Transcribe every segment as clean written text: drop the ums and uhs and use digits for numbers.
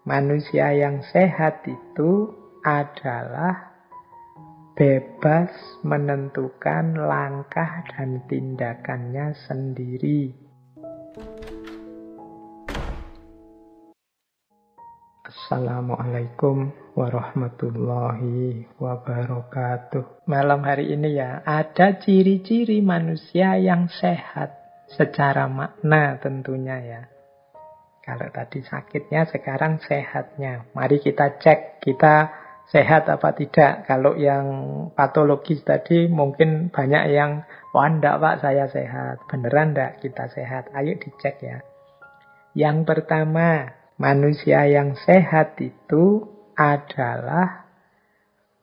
Manusia yang sehat itu adalah bebas menentukan langkah dan tindakannya sendiri. Assalamualaikum warahmatullahi wabarakatuh. Malam hari ini ya, ada ciri-ciri manusia yang sehat secara makna tentunya ya. Kalau tadi sakitnya, sekarang sehatnya. Mari kita cek kita sehat apa tidak. Kalau yang patologis tadi mungkin banyak yang, wah enggak Pak, saya sehat. Beneran enggak kita sehat? Ayo dicek ya. Yang pertama, manusia yang sehat itu adalah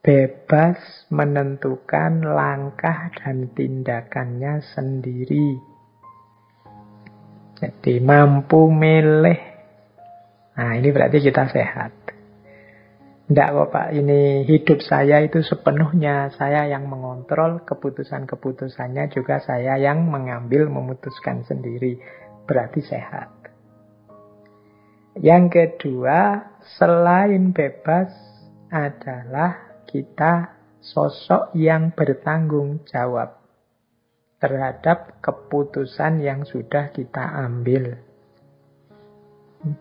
bebas menentukan langkah dan tindakannya sendiri. Jadi mampu milih. Nah, ini berarti kita sehat. Enggak kok Pak, ini hidup saya itu sepenuhnya saya yang mengontrol, keputusan-keputusannya juga saya yang mengambil, memutuskan sendiri. Berarti sehat. Yang kedua, selain bebas adalah kita sosok yang bertanggung jawab terhadap keputusan yang sudah kita ambil.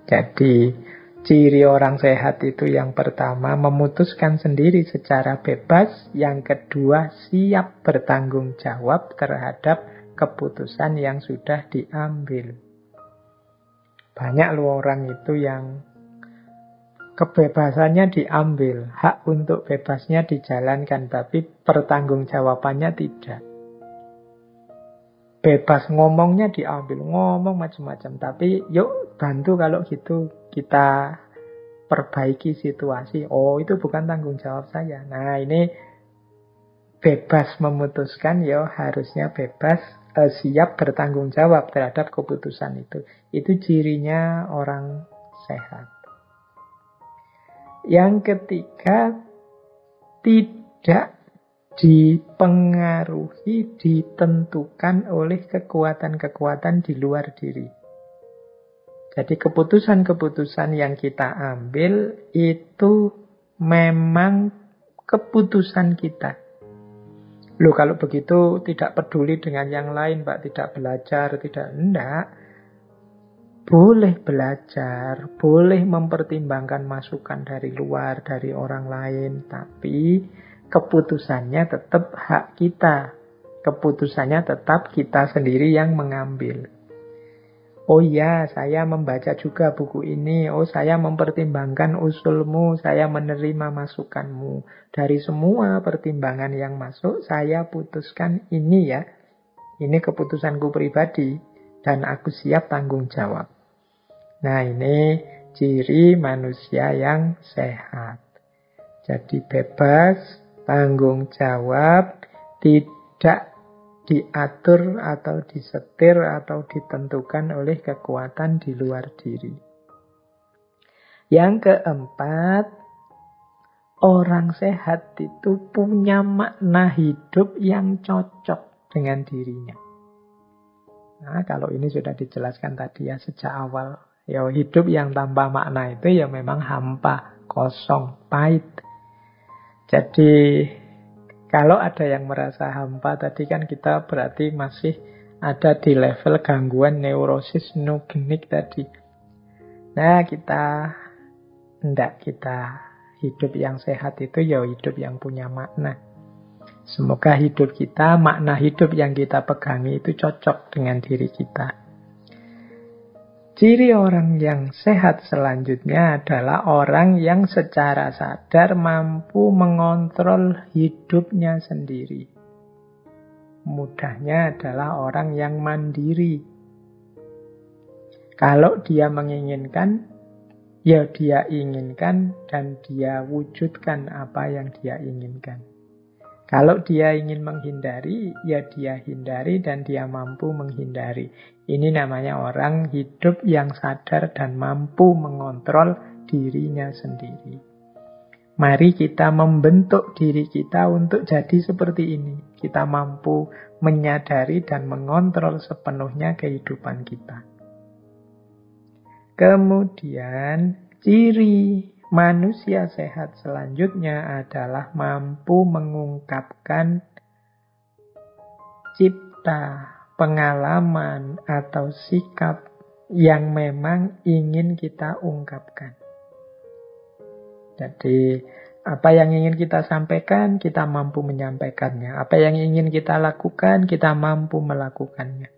Jadi, ciri orang sehat itu yang pertama, memutuskan sendiri secara bebas. Yang kedua, siap bertanggung jawab terhadap keputusan yang sudah diambil. Banyak loh orang itu yang kebebasannya diambil, hak untuk bebasnya dijalankan, tapi pertanggungjawabannya tidak. Bebas ngomongnya diambil, ngomong macam-macam, tapi yuk bantu kalau gitu kita perbaiki situasi. Oh, itu bukan tanggung jawab saya. Nah, ini bebas memutuskan, ya harusnya bebas, siap bertanggung jawab terhadap keputusan itu. Itu cirinya orang sehat. Yang ketiga, tidak dipengaruhi, ditentukan oleh kekuatan-kekuatan di luar diri. Jadi keputusan-keputusan yang kita ambil itu memang keputusan kita. Loh, kalau begitu tidak peduli dengan yang lain, Pak, tidak belajar, enggak. Boleh belajar, boleh mempertimbangkan masukan dari luar, dari orang lain, tapi keputusannya tetap hak kita. Keputusannya tetap kita sendiri yang mengambil. Oh iya, saya membaca juga buku ini. Oh, saya mempertimbangkan usulmu, saya menerima masukanmu. Dari semua pertimbangan yang masuk, saya putuskan ini ya. Ini keputusanku pribadi, dan aku siap tanggung jawab. Nah, ini ciri manusia yang sehat. Jadi bebas, tanggung jawab, tidak diatur atau disetir atau ditentukan oleh kekuatan di luar diri. Yang keempat, orang sehat itu punya makna hidup yang cocok dengan dirinya. Nah, kalau ini sudah dijelaskan tadi ya sejak awal. Ya, hidup yang tanpa makna itu ya memang hampa, kosong, pahit. Jadi kalau ada yang merasa hampa tadi kan kita berarti masih ada di level gangguan neurosis nugenik tadi. Nah, kita hidup yang sehat itu ya hidup yang punya makna. Semoga hidup kita, makna hidup yang kita pegangi itu cocok dengan diri kita. Ciri orang yang sehat selanjutnya adalah orang yang secara sadar mampu mengontrol hidupnya sendiri. Mudahnya adalah orang yang mandiri. Kalau dia menginginkan, ya dia inginkan dan dia wujudkan apa yang dia inginkan. Kalau dia ingin menghindari, ya dia hindari dan dia mampu menghindari. Ini namanya orang hidup yang sadar dan mampu mengontrol dirinya sendiri. Mari kita membentuk diri kita untuk jadi seperti ini. Kita mampu menyadari dan mengontrol sepenuhnya kehidupan kita. Kemudian ciri manusia sehat selanjutnya adalah mampu mengungkapkan cipta, pengalaman, atau sikap yang memang ingin kita ungkapkan. Jadi, apa yang ingin kita sampaikan, kita mampu menyampaikannya. Apa yang ingin kita lakukan, kita mampu melakukannya.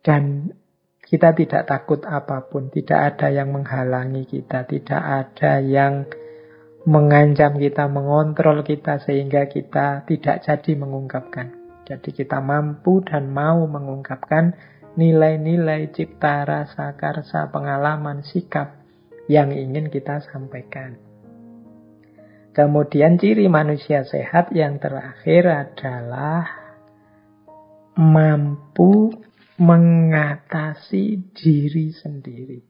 Dan kita tidak takut apapun, tidak ada yang menghalangi kita, tidak ada yang mengancam kita, mengontrol kita, sehingga kita tidak jadi mengungkapkan. Jadi kita mampu dan mau mengungkapkan nilai-nilai cipta, rasa, karsa, pengalaman, sikap yang ingin kita sampaikan. Kemudian ciri manusia sehat yang terakhir adalah mampu mengatasi diri sendiri.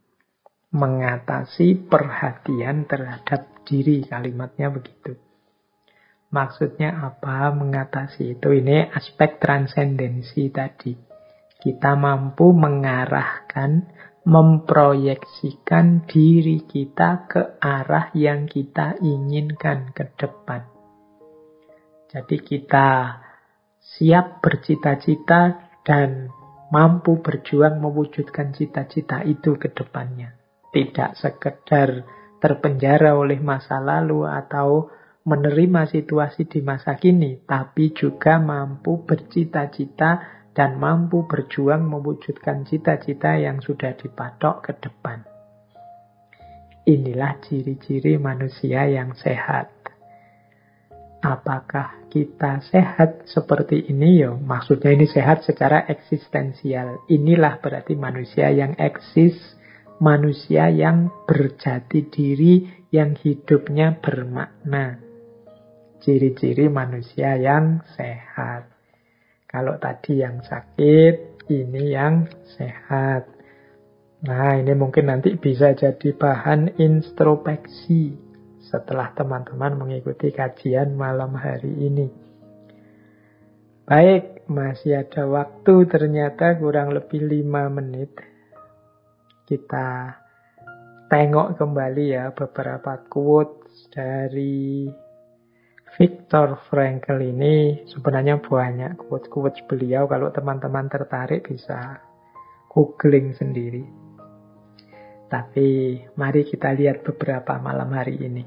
Mengatasi perhatian terhadap diri, kalimatnya begitu. Maksudnya apa mengatasi itu? Ini aspek transendensi tadi. Kita mampu mengarahkan, memproyeksikan diri kita ke arah yang kita inginkan ke depan. Jadi kita siap bercita-cita dan mampu berjuang mewujudkan cita-cita itu ke depannya. Tidak sekedar terpenjara oleh masa lalu atau menerima situasi di masa kini, tapi juga mampu bercita-cita dan mampu berjuang mewujudkan cita-cita yang sudah dipatok ke depan. Inilah ciri-ciri manusia yang sehat. Apakah kita sehat seperti ini? Ya, maksudnya ini sehat secara eksistensial. Inilah berarti manusia yang eksis, manusia yang berjati diri, yang hidupnya bermakna. Ciri-ciri manusia yang sehat. Kalau tadi yang sakit, ini yang sehat. Nah, ini mungkin nanti bisa jadi bahan introspeksi setelah teman-teman mengikuti kajian malam hari ini. Baik, masih ada waktu ternyata kurang lebih 5 menit. Kita tengok kembali ya beberapa quotes dari Viktor Frankl ini. Sebenarnya banyak quotes-quotes beliau. Kalau teman-teman tertarik bisa googling sendiri. Tapi mari kita lihat beberapa malam hari ini.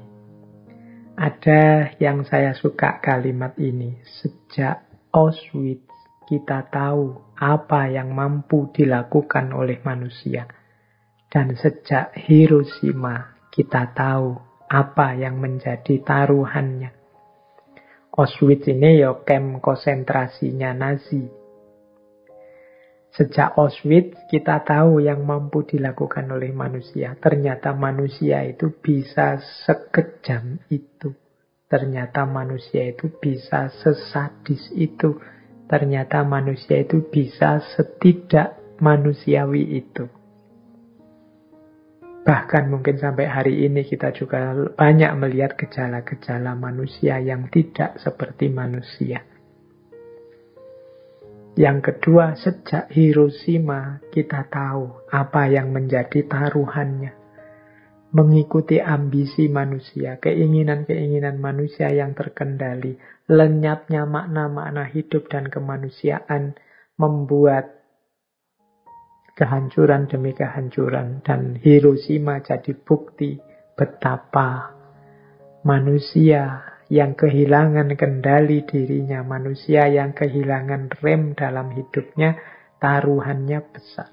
Ada yang saya suka kalimat ini. Sejak Auschwitz kita tahu apa yang mampu dilakukan oleh manusia. Dan sejak Hiroshima kita tahu apa yang menjadi taruhannya. Auschwitz ini ya kamp konsentrasinya Nazi. Sejak Auschwitz kita tahu yang mampu dilakukan oleh manusia. Ternyata manusia itu bisa sekejam itu. Ternyata manusia itu bisa sesadis itu. Ternyata manusia itu bisa setidak manusiawi itu. Bahkan mungkin sampai hari ini kita juga banyak melihat gejala-gejala manusia yang tidak seperti manusia. Yang kedua, sejak Hiroshima kita tahu apa yang menjadi taruhannya. Mengikuti ambisi manusia, keinginan-keinginan manusia yang terkendali, lenyapnya makna-makna hidup dan kemanusiaan membuat kehancuran demi kehancuran. Dan Hiroshima jadi bukti betapa manusia yang kehilangan kendali dirinya, manusia yang kehilangan rem dalam hidupnya, taruhannya besar.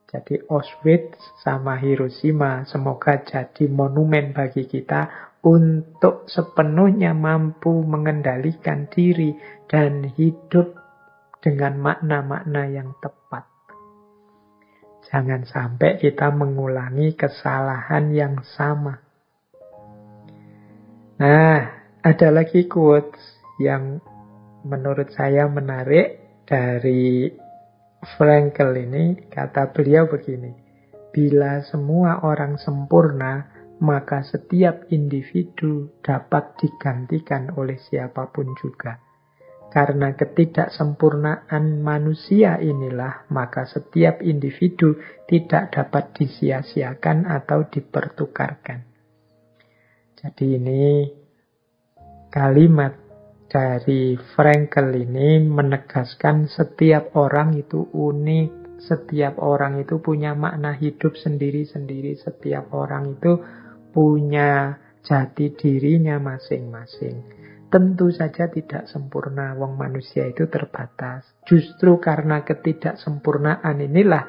Jadi Auschwitz sama Hiroshima semoga jadi monumen bagi kita untuk sepenuhnya mampu mengendalikan diri dan hidup dengan makna-makna yang tepat. Jangan sampai kita mengulangi kesalahan yang sama. Nah, ada lagi quotes yang menurut saya menarik dari Frankl ini. Kata beliau begini, bila semua orang sempurna, maka setiap individu dapat digantikan oleh siapapun juga. Karena ketidaksempurnaan manusia inilah, maka setiap individu tidak dapat disia-siakan atau dipertukarkan. Jadi ini kalimat dari Frankl ini menegaskan setiap orang itu unik, setiap orang itu punya makna hidup sendiri-sendiri, setiap orang itu punya jati dirinya masing-masing. Tentu saja tidak sempurna, wong manusia itu terbatas. Justru karena ketidaksempurnaan inilah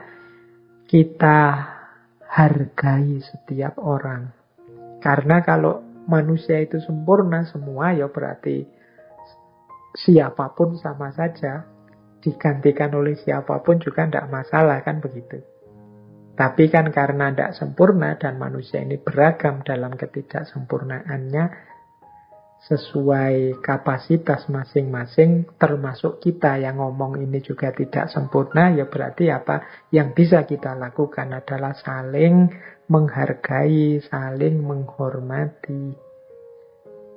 kita hargai setiap orang. Karena kalau manusia itu sempurna semua, ya berarti siapapun sama saja. Digantikan oleh siapapun juga tidak masalah, kan begitu. Tapi kan karena tidak sempurna dan manusia ini beragam dalam ketidaksempurnaannya, sesuai kapasitas masing-masing, termasuk kita yang ngomong ini juga tidak sempurna, ya berarti apa yang bisa kita lakukan adalah saling menghargai, saling menghormati,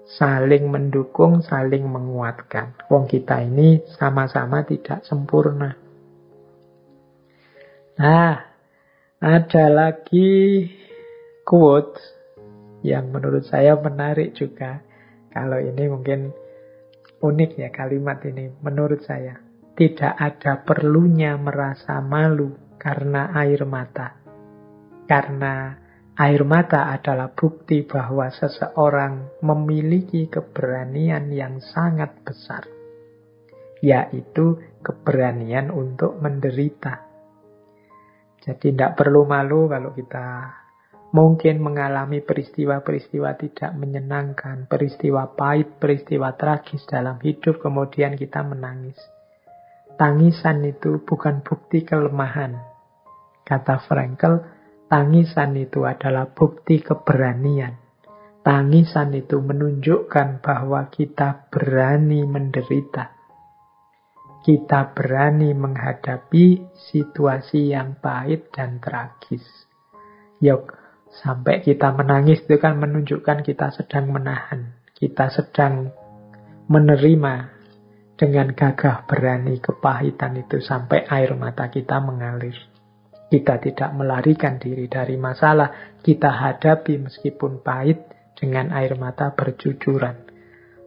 saling mendukung, saling menguatkan. Wong kita ini sama-sama tidak sempurna. Nah, ada lagi quote yang menurut saya menarik juga. Kalau ini mungkin unik ya kalimat ini menurut saya. Tidak ada perlunya merasa malu karena air mata. Karena air mata adalah bukti bahwa seseorang memiliki keberanian yang sangat besar. Yaitu keberanian untuk menderita. Jadi tidak perlu malu kalau kita mungkin mengalami peristiwa-peristiwa tidak menyenangkan, peristiwa pahit, peristiwa tragis dalam hidup, kemudian kita menangis. Tangisan itu bukan bukti kelemahan. Kata Frankl, tangisan itu adalah bukti keberanian. Tangisan itu menunjukkan bahwa kita berani menderita. Kita berani menghadapi situasi yang pahit dan tragis. Yuk, sampai kita menangis itu kan menunjukkan kita sedang menahan. Kita sedang menerima dengan gagah berani kepahitan itu sampai air mata kita mengalir. Kita tidak melarikan diri dari masalah. Kita hadapi meskipun pahit dengan air mata bercucuran.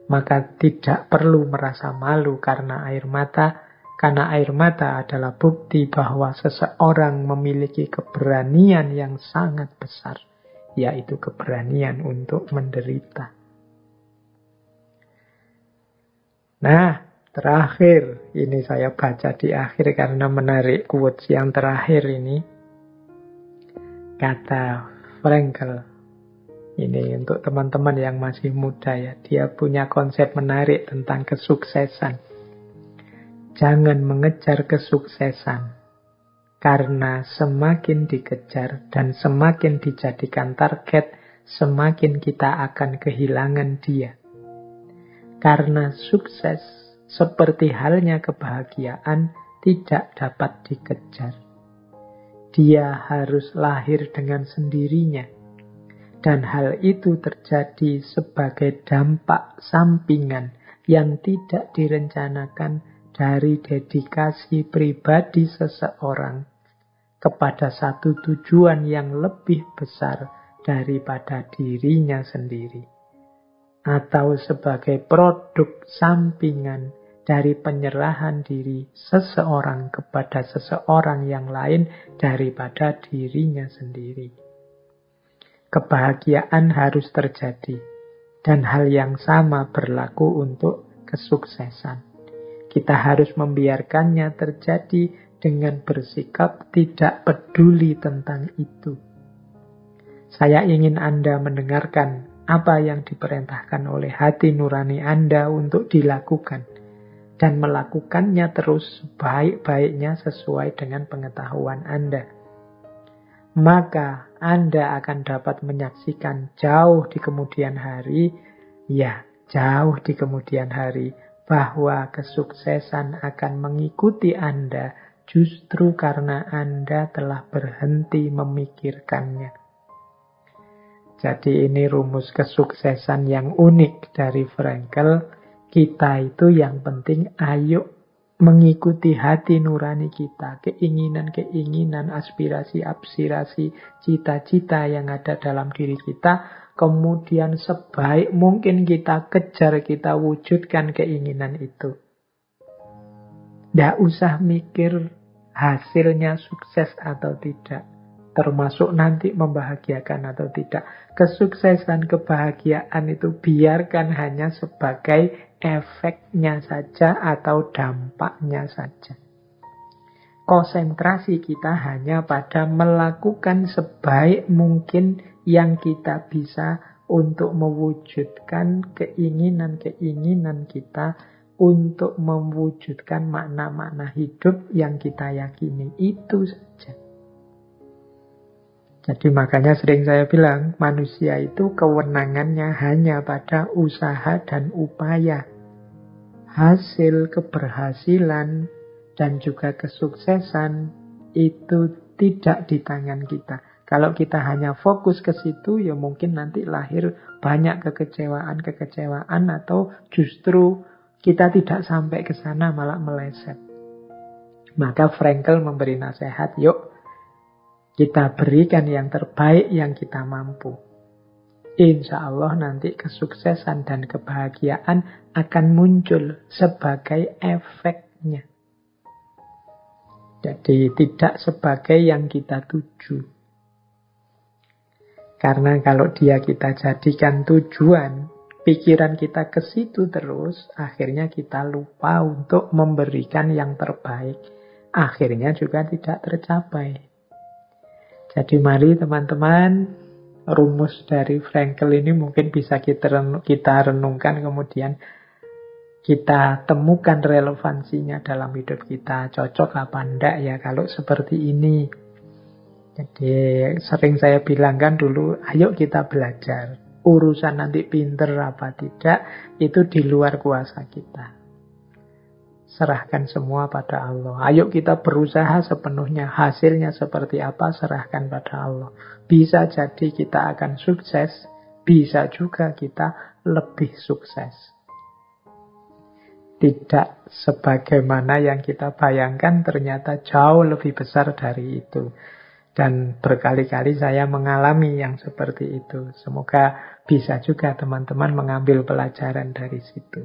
Maka tidak perlu merasa malu karena air mata. Karena air mata adalah bukti bahwa seseorang memiliki keberanian yang sangat besar, yaitu keberanian untuk menderita. Nah, terakhir, ini saya baca di akhir karena menarik quotes yang terakhir ini. Kata Frankl, ini untuk teman-teman yang masih muda ya, dia punya konsep menarik tentang kesuksesan. Jangan mengejar kesuksesan, karena semakin dikejar dan semakin dijadikan target, semakin kita akan kehilangan dia. Karena sukses, seperti halnya kebahagiaan, tidak dapat dikejar. Dia harus lahir dengan sendirinya. Dan hal itu terjadi sebagai dampak sampingan yang tidak direncanakan dari dedikasi pribadi seseorang kepada satu tujuan yang lebih besar daripada dirinya sendiri, atau sebagai produk sampingan dari penyerahan diri seseorang kepada seseorang yang lain daripada dirinya sendiri. Kebahagiaan harus terjadi, dan hal yang sama berlaku untuk kesuksesan. Kita harus membiarkannya terjadi dengan bersikap tidak peduli tentang itu. Saya ingin Anda mendengarkan apa yang diperintahkan oleh hati nurani Anda untuk dilakukan. Dan melakukannya terus baik-baiknya sesuai dengan pengetahuan Anda. Maka Anda akan dapat menyaksikan jauh di kemudian hari, ya jauh di kemudian hari, bahwa kesuksesan akan mengikuti Anda justru karena Anda telah berhenti memikirkannya. Jadi ini rumus kesuksesan yang unik dari Frankl. Kita itu yang penting ayo mengikuti hati nurani kita, keinginan-keinginan, aspirasi-aspirasi, cita-cita yang ada dalam diri kita, kemudian sebaik mungkin kita kejar, kita wujudkan keinginan itu. Tidak usah mikir hasilnya sukses atau tidak, termasuk nanti membahagiakan atau tidak. Kesuksesan, kebahagiaan itu biarkan hanya sebagai efeknya saja atau dampaknya saja. Konsentrasi kita hanya pada melakukan sebaik mungkin yang kita bisa untuk mewujudkan keinginan-keinginan kita, untuk mewujudkan makna-makna hidup yang kita yakini. Itu saja. Jadi makanya sering saya bilang, manusia itu kewenangannya hanya pada usaha dan upaya. Hasil, keberhasilan, dan juga kesuksesan itu tidak di tangan kita. Kalau kita hanya fokus ke situ, ya mungkin nanti lahir banyak kekecewaan atau justru kita tidak sampai ke sana, malah meleset. Maka Frankl memberi nasihat, yuk kita berikan yang terbaik yang kita mampu. Insya Allah nanti kesuksesan dan kebahagiaan akan muncul sebagai efeknya. Jadi tidak sebagai yang kita tuju. Karena kalau dia kita jadikan tujuan, pikiran kita ke situ terus, akhirnya kita lupa untuk memberikan yang terbaik. Akhirnya juga tidak tercapai. Jadi mari teman-teman, rumus dari Frankl ini mungkin bisa kita renungkan, kemudian kita temukan relevansinya dalam hidup kita. Cocok apa enggak ya kalau seperti ini. Jadi sering saya bilangkan dulu, ayo kita belajar. Urusan nanti pinter apa tidak, itu di luar kuasa kita. Serahkan semua pada Allah. Ayo kita berusaha sepenuhnya. Hasilnya seperti apa, serahkan pada Allah. Bisa jadi kita akan sukses, bisa juga kita lebih sukses. Tidak sebagaimana yang kita bayangkan, ternyata jauh lebih besar dari itu. Dan berkali-kali saya mengalami yang seperti itu. Semoga bisa juga teman-teman mengambil pelajaran dari situ.